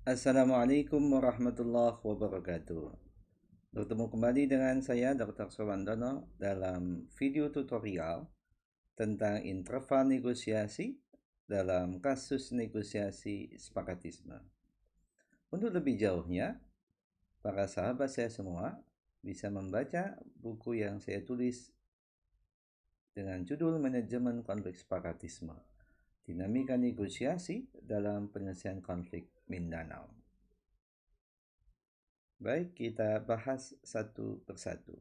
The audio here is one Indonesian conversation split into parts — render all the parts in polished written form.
Assalamualaikum warahmatullahi wabarakatuh. Bertemu kembali dengan saya Dr. Suwandono dalam video tutorial tentang interval negosiasi dalam kasus negosiasi separatisme. Untuk lebih jauhnya, para sahabat saya semua bisa membaca buku yang saya tulis dengan judul Manajemen Konflik Separatisme, Dinamika Negosiasi dalam Penyelesaian Konflik Mindanao. Baik, kita bahas satu persatu.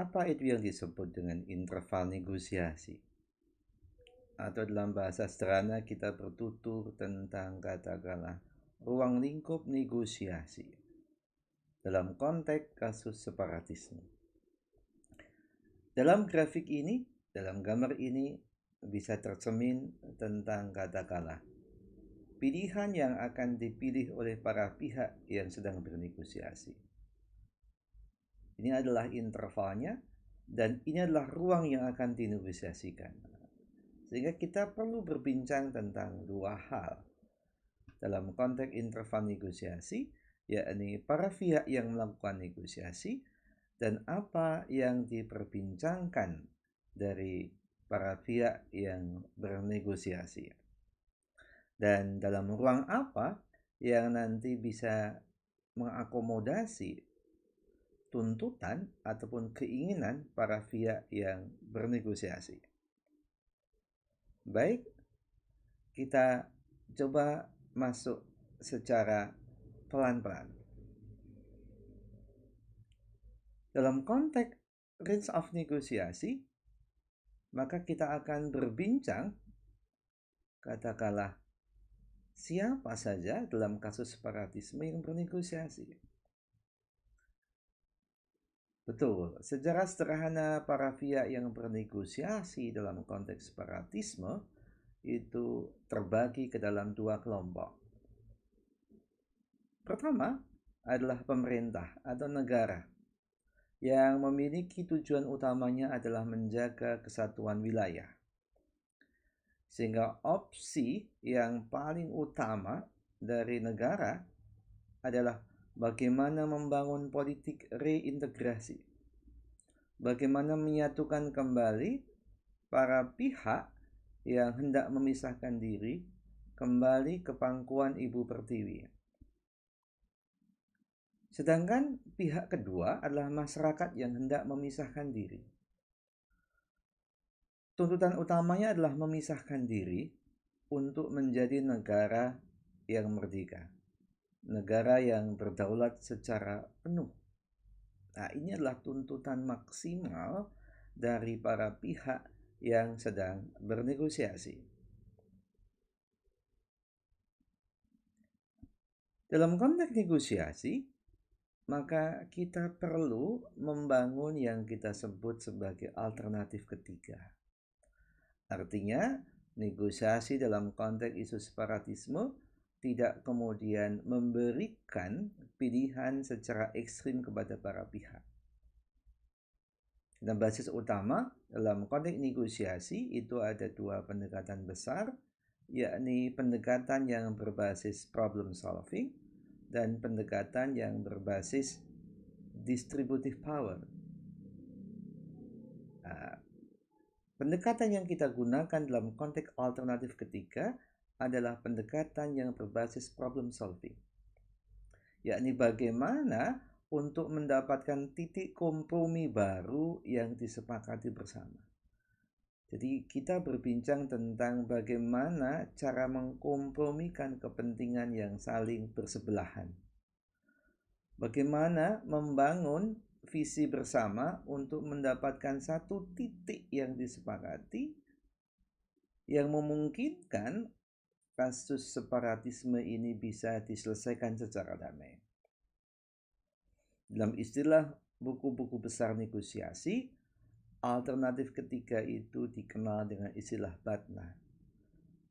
Apa itu yang disebut dengan interval negosiasi? Atau dalam bahasa sederhana kita bertutur tentang katakanlah ruang lingkup negosiasi dalam konteks kasus separatisme. Dalam grafik ini, dalam gambar ini bisa tercermin tentang katakanlah pilihan yang akan dipilih oleh para pihak yang sedang bernegosiasi. Ini adalah intervalnya dan ini adalah ruang yang akan dinegosiasikan. Sehingga kita perlu berbincang tentang dua hal dalam konteks interval negosiasi, yakni para pihak yang melakukan negosiasi dan apa yang diperbincangkan dari para pihak yang bernegosiasi. Dan dalam ruang apa yang nanti bisa mengakomodasi tuntutan ataupun keinginan para pihak yang bernegosiasi. Baik, kita coba masuk secara pelan-pelan. Dalam konteks range of negosiasi, maka kita akan berbincang katakanlah siapa saja dalam kasus separatisme yang bernegosiasi. Betul, sejarah sederhana para pihak yang bernegosiasi dalam konteks separatisme itu terbagi ke dalam dua kelompok. Pertama adalah pemerintah atau negara yang memiliki tujuan utamanya adalah menjaga kesatuan wilayah. Sehingga opsi yang paling utama dari negara adalah bagaimana membangun politik reintegrasi. Bagaimana menyatukan kembali para pihak yang hendak memisahkan diri kembali ke pangkuan Ibu Pertiwi. Sedangkan pihak kedua adalah masyarakat yang hendak memisahkan diri. Tuntutan utamanya adalah memisahkan diri untuk menjadi negara yang merdeka, negara yang berdaulat secara penuh. Nah, ini adalah tuntutan maksimal dari para pihak yang sedang bernegosiasi. Dalam konteks negosiasi, maka kita perlu membangun yang kita sebut sebagai alternatif ketiga. Artinya, negosiasi dalam konteks isu separatisme tidak kemudian memberikan pilihan secara ekstrim kepada para pihak. Dan basis utama dalam konteks negosiasi itu ada dua pendekatan besar, yakni pendekatan yang berbasis problem solving dan pendekatan yang berbasis distributive power. Pendekatan yang kita gunakan dalam konteks alternatif ketiga adalah pendekatan yang berbasis problem solving, yakni bagaimana untuk mendapatkan titik kompromi baru yang disepakati bersama. Jadi kita berbincang tentang bagaimana cara mengkompromikan kepentingan yang saling bersebelahan. Bagaimana membangun visi bersama untuk mendapatkan satu titik yang disepakati yang memungkinkan kasus separatisme ini bisa diselesaikan secara damai. Dalam istilah buku-buku besar negosiasi, alternatif ketiga itu dikenal dengan istilah BATNA.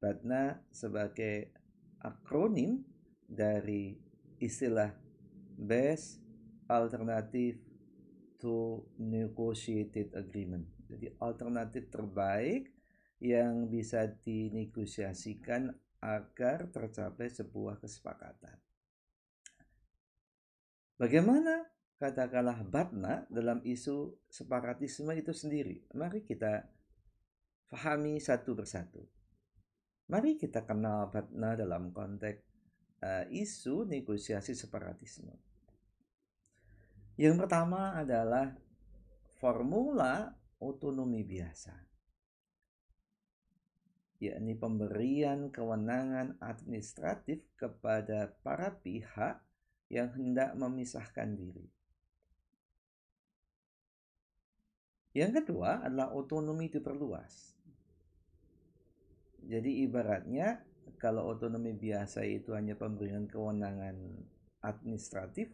BATNA sebagai akronim dari istilah Best Alternative to Negotiated Agreement. Jadi alternatif terbaik yang bisa dinegosiasikan agar tercapai sebuah kesepakatan. Bagaimana katakanlah Batna dalam isu separatisme itu sendiri? Mari kita pahami satu persatu. Mari kita kenal Batna dalam konteks isu negosiasi separatisme. Yang pertama adalah formula otonomi biasa, yakni pemberian kewenangan administratif kepada para pihak yang hendak memisahkan diri. Yang kedua adalah otonomi diperluas. Jadi ibaratnya kalau otonomi biasa itu hanya pemberian kewenangan administratif,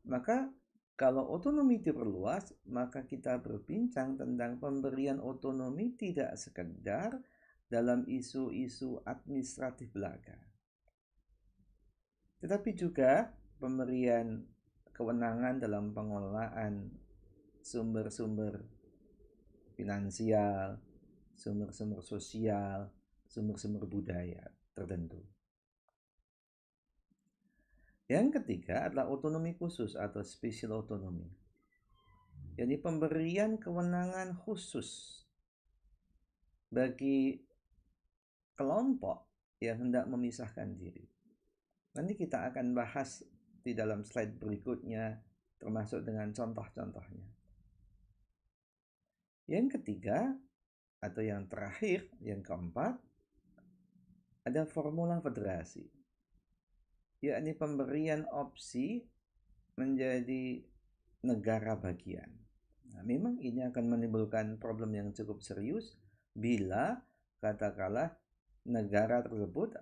maka kalau otonomi diperluas, maka kita berbincang tentang pemberian otonomi tidak sekedar dalam isu-isu administratif belaka, tetapi juga pemberian kewenangan dalam pengelolaan sumber-sumber finansial, sumber-sumber sosial, sumber-sumber budaya tertentu. Yang ketiga adalah otonomi khusus atau special autonomy. Jadi pemberian kewenangan khusus bagi kelompok yang hendak memisahkan diri. Nanti kita akan bahas di dalam slide berikutnya, termasuk dengan contoh-contohnya. Yang ketiga, atau yang terakhir, yang keempat, ada formula federasi, yakni pemberian opsi menjadi negara bagian. Nah, memang ini akan menimbulkan problem yang cukup serius bila katakanlah negara tersebut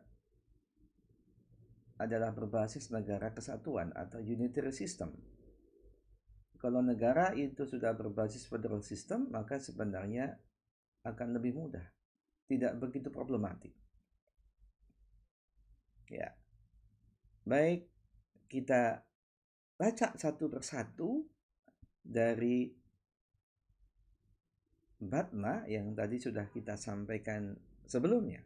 adalah berbasis negara kesatuan atau unitary system. Kalau negara itu sudah berbasis federal system, maka sebenarnya akan lebih mudah, tidak begitu problematik. Ya, baik, kita baca satu persatu dari Batna yang tadi sudah kita sampaikan sebelumnya.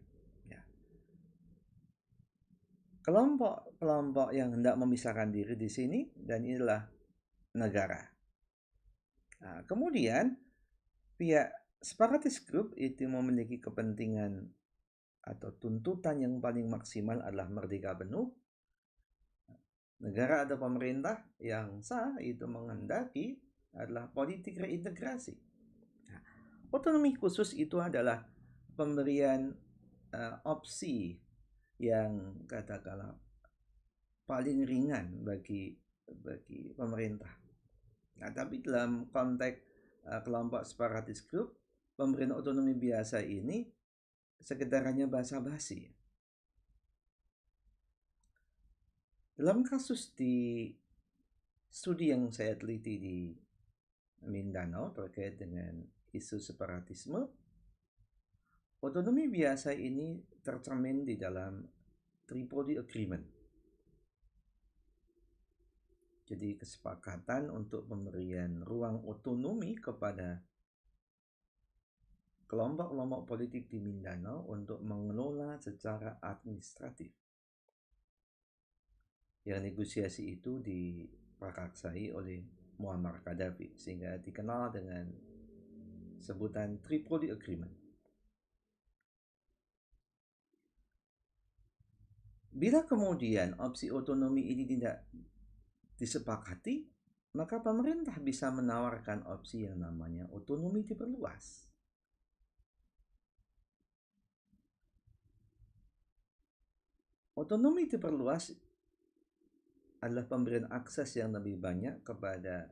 Kelompok-kelompok yang hendak memisahkan diri di sini, dan inilah negara. Nah, kemudian pihak separatist group itu memiliki kepentingan atau tuntutan yang paling maksimal adalah merdeka penuh. Negara atau pemerintah yang sah itu menghendaki adalah politik reintegrasi. Nah, otonomi khusus itu adalah pemberian opsi yang katakanlah paling ringan bagi pemerintah. Nah, tapi dalam konteks kelompok separatis group, pemberian otonomi biasa ini sekedar hanya basa-basi. Dalam kasus di studi yang saya teliti di Mindanao terkait dengan isu separatisme, otonomi biasa ini tercermin di dalam Tripoli Agreement. Jadi kesepakatan untuk pemberian ruang otonomi kepada kelompok-kelompok politik di Mindanao untuk mengelola secara administratif. Yang negosiasi itu diprakarsai oleh Muammar Gaddafi sehingga dikenal dengan sebutan Tripoli Agreement. Bila kemudian opsi otonomi ini tidak disepakati, maka pemerintah bisa menawarkan opsi yang namanya otonomi diperluas. Otonomi diperluas adalah pemberian akses yang lebih banyak kepada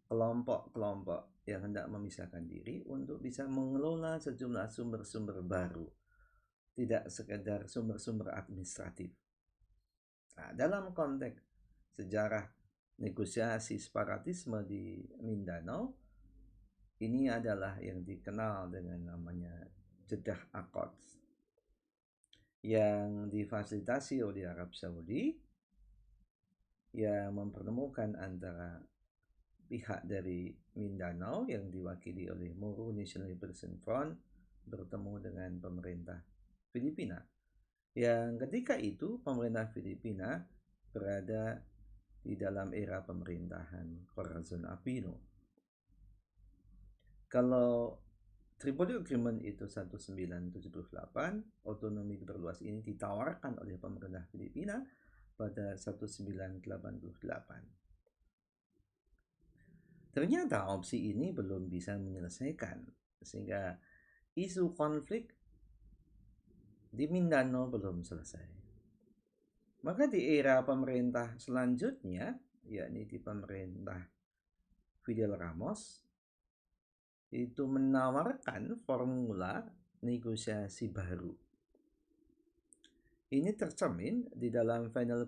kelompok-kelompok yang hendak memisahkan diri untuk bisa mengelola sejumlah sumber-sumber baru, tidak sekedar sumber-sumber administratif. Nah, dalam konteks sejarah negosiasi separatisme di Mindanao, ini adalah yang dikenal dengan namanya Jeddah Accords yang difasilitasi oleh Arab Saudi, yang mempertemukan antara pihak dari Mindanao yang diwakili oleh Moro National Liberation Front bertemu dengan pemerintah Filipina. yang ketika itu pemerintah Filipina berada di dalam era pemerintahan Corazon Aquino. Kalau Tripoli Agreement itu 1978, otonomi berluas ini ditawarkan oleh pemerintah Filipina pada 1988. Ternyata opsi ini belum bisa menyelesaikan, sehingga isu konflik di Mindanao belum selesai. Maka di era pemerintah selanjutnya, yakni di pemerintah Fidel Ramos, itu menawarkan formula negosiasi baru. Ini tercermin di dalam Final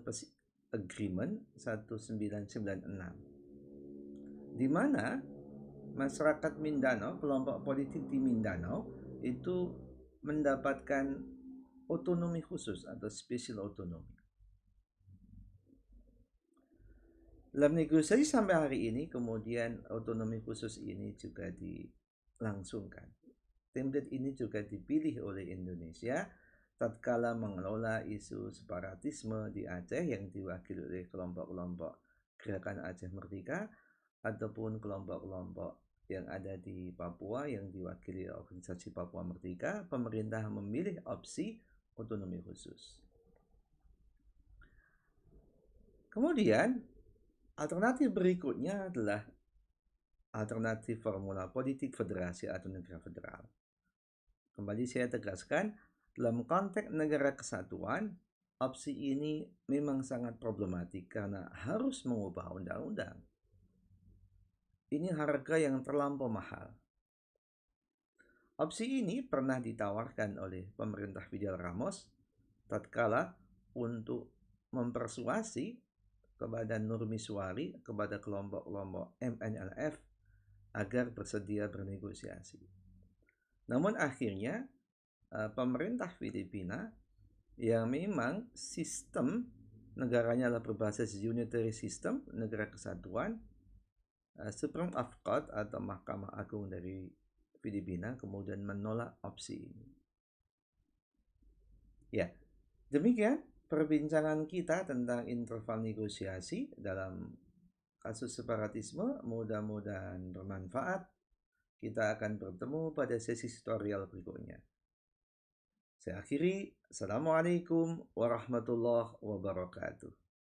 Agreement 1996, di mana masyarakat Mindanao, kelompok politik di Mindanao itu mendapatkan otonomi khusus atau special otonomi. Dalam negosiasi sampai hari ini, kemudian otonomi khusus ini juga dilangsungkan. Template ini juga dipilih oleh Indonesia tatkala mengelola isu separatisme di Aceh yang diwakili oleh kelompok-kelompok Gerakan Aceh Merdeka ataupun kelompok-kelompok yang ada di Papua yang diwakili organisasi Papua Merdeka. Pemerintah memilih opsi otonomi khusus. Kemudian alternatif berikutnya adalah alternatif formula politik federasi atau negara federal. Kembali saya tegaskan, dalam konteks negara kesatuan, opsi ini memang sangat problematik karena harus mengubah undang-undang. Ini harga yang terlampau mahal. Opsi ini pernah ditawarkan oleh pemerintah Fidel Ramos tatkala untuk mempersuasi kepada Nurmi Suari, kepada kelompok-kelompok MNLF agar bersedia bernegosiasi. Namun akhirnya pemerintah Filipina yang memang sistem negaranya adalah berbasis unitary system, negara kesatuan, Supreme of Court atau Mahkamah Agung dari Filipina kemudian menolak opsi ini. Ya, demikian perbincangan kita tentang interval negosiasi dalam kasus separatisme. Mudah-mudahan bermanfaat. Kita akan bertemu pada sesi tutorial berikutnya. Saya akhiri. Assalamualaikum warahmatullahi wabarakatuh.